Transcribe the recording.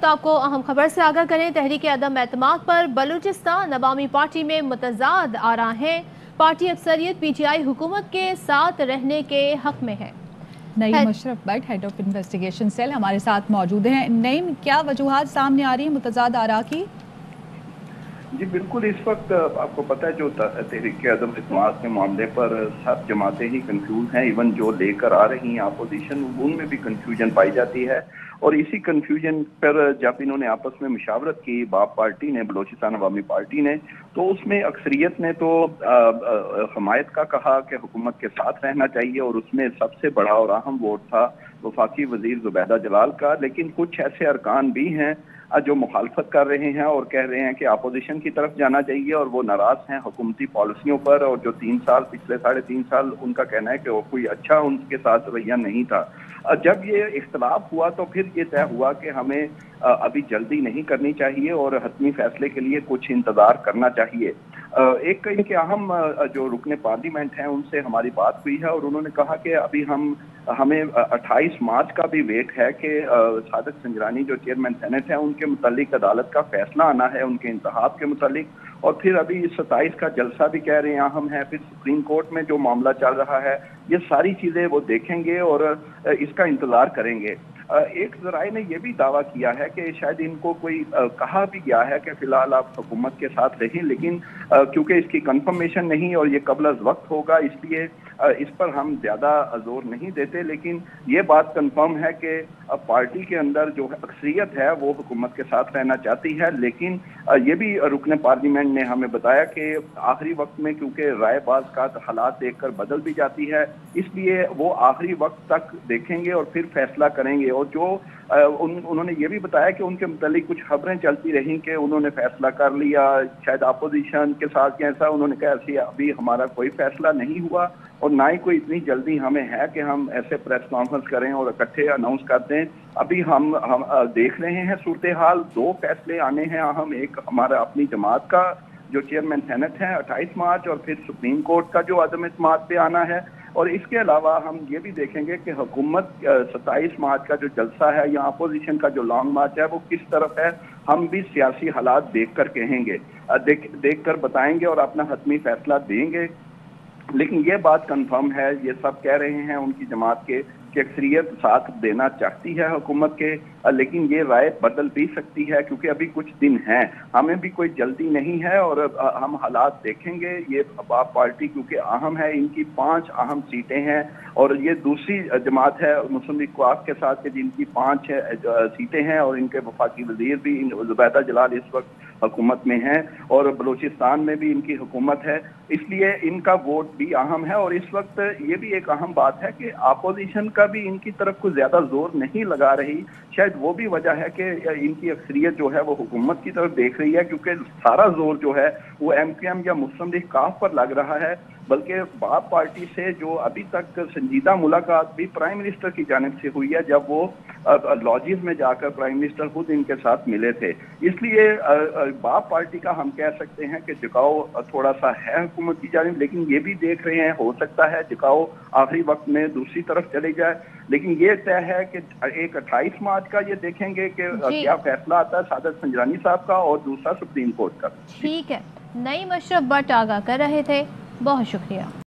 तो आपको अहम खबर से आगाह करें। तहरीक अदम एतमाद पर बलूचिस्तान अवामी पार्टी में मुतजाद आरा हैं। पार्टी अक्सरियत पीटीआई हुकूमत के साथ रहने के हक में है। Naeem Ashraf Bhatt, head of investigation cell, हमारे साथ मौजूद हैं। नईम, क्या वजूहात सामने आ रही है मुतजाद आरा की? जी बिल्कुल, इस वक्त आपको पता है जो तहरीक अदम इत्तेमाद के मामले पर सब जमातें ही कंफ्यूज हैं। इवन जो लेकर आ रही हैं अपोजिशन, उनमें भी कंफ्यूजन पाई जाती है। और इसी कंफ्यूजन पर जब इन्होंने आपस में मुशावरत की, बाप पार्टी ने, बलोचिस्तान अवामी पार्टी ने, तो उसमें अक्सरियत ने तो हमायत का कहा कि हुकूमत के साथ रहना चाहिए, और उसमें सबसे बड़ा और अहम वोट था वफाकी वजीर जुबैदा जलाल का। लेकिन कुछ ऐसे अरकान भी हैं जो मुखालफत कर रहे हैं और कह रहे हैं कि अपोजिशन की तरफ जाना चाहिए, और वो नाराज हैं हुकूमती पॉलिसियों पर। और जो 3 साल, पिछले 3.5 साल, उनका कहना है कि वो कोई अच्छा उनके साथ रवैया नहीं था। जब ये इख्तलाफ हुआ तो फिर ये तय हुआ कि हमें अभी जल्दी नहीं करनी चाहिए और हतमी फैसले के लिए कुछ इंतजार करना चाहिए। एक इनके अहम जो रुकने पार्लियामेंट हैं, उनसे हमारी बात हुई है और उन्होंने कहा कि अभी हमें 28 मार्च का भी वेट है कि सादिक संजरानी जो चेयरमैन सेनेट है, उनके मुतालिक अदालत का फैसला आना है उनके इंतखाब के मुतालिक। और फिर अभी 27 का जलसा भी कह रहे हैं अहम है। फिर सुप्रीम कोर्ट में जो मामला चल रहा है, ये सारी चीजें वो देखेंगे और इसका इंतजार करेंगे। एक जराए ने यह भी दावा किया है कि शायद इनको कोई कहा भी गया है कि फिलहाल आप हुकूमत के साथ रहें, लेकिन क्योंकि इसकी कंफर्मेशन नहीं और ये कबल अज़ वक्त होगा, इसलिए इस पर हम ज्यादा जोर नहीं देते। लेकिन ये बात कंफर्म है कि पार्टी के अंदर जो अक्सरियत है वो हुकूमत के साथ रहना चाहती है। लेकिन ये भी रुकने पार्लियामेंट ने हमें बताया कि आखिरी वक्त में, क्योंकि राय बाज का हालात देखकर बदल भी जाती है, इसलिए वो आखिरी वक्त तक देखेंगे और फिर फैसला करेंगे। और जो उन्होंने ये भी बताया कि उनके मुतालिक कुछ खबरें चलती रही कि उन्होंने फैसला कर लिया शायद अपोजिशन के साथ, कैसा। उन्होंने कहा ऐसी अभी हमारा कोई फैसला नहीं हुआ और ना ही कोई इतनी जल्दी हमें है कि हम ऐसे प्रेस कॉन्फ्रेंस करें और इकट्ठे अनाउंस कर दें। अभी हम देख रहे हैं सूरत हाल। 2 फैसले आने हैं अहम। एक हमारा अपनी जमात का जो चेयरमैन सेनेट है 28 मार्च, और फिर सुप्रीम कोर्ट का जो अदम इत्तेमाद पे आना है। और इसके अलावा हम ये भी देखेंगे कि हुकूमत 27 मार्च का जो जलसा है या अपोजिशन का जो लॉन्ग मार्च है वो किस तरफ है। हम भी सियासी हालात देख कर कहेंगे, देख कर बताएंगे और अपना हतमी फैसला देंगे। लेकिन ये बात कंफर्म है, ये सब कह रहे हैं उनकी जमात के कि अक्सरियत साथ देना चाहती है हुकूमत के, लेकिन ये राय बदल भी सकती है क्योंकि अभी कुछ दिन हैं। हमें भी कोई जल्दी नहीं है और हम हालात देखेंगे। ये बाप पार्टी क्योंकि अहम है, इनकी 5 अहम सीटें हैं और ये दूसरी जमात है मुस्लिम लीग क्वाफ के साथ के जिनकी 5 सीटें हैं और इनके वफाकी वजीर भी जुबैदा जलाल इस वक्त हुकूमत में हैं और बलूचिस्तान में भी इनकी हुकूमत है, इसलिए इनका वोट भी अहम है। और इस वक्त ये भी एक अहम बात है कि अपोजिशन का भी इनकी तरफ को ज्यादा जोर नहीं लगा रही। शायद वो भी वजह है कि इनकी अक्सरियत जो है वो हुकूमत की तरफ देख रही है, क्योंकि सारा जोर जो है वो MQM या मुस्लिम लीग काफ पर लग रहा है। बल्कि बाप पार्टी से जो अभी तक संजीदा मुलाकात भी प्राइम मिनिस्टर की जानिब से हुई है, जब वो लॉजिस में जाकर प्राइम मिनिस्टर खुद इनके साथ मिले थे। इसलिए बाप पार्टी का हम कह सकते हैं कि झुकाव थोड़ा सा है हुकूमत की जानिब, लेकिन ये भी देख रहे हैं हो सकता है झुकाव आखिरी वक्त में दूसरी तरफ चले जाए। लेकिन ये तय है कि एक 28 मार्च का ये देखेंगे कि क्या फैसला आता है सादिक संजरानी साहब का, और दूसरा सुप्रीम कोर्ट का। ठीक है, नईम अशरफ भट्ट आगाह कर रहे थे, बहुत शुक्रिया।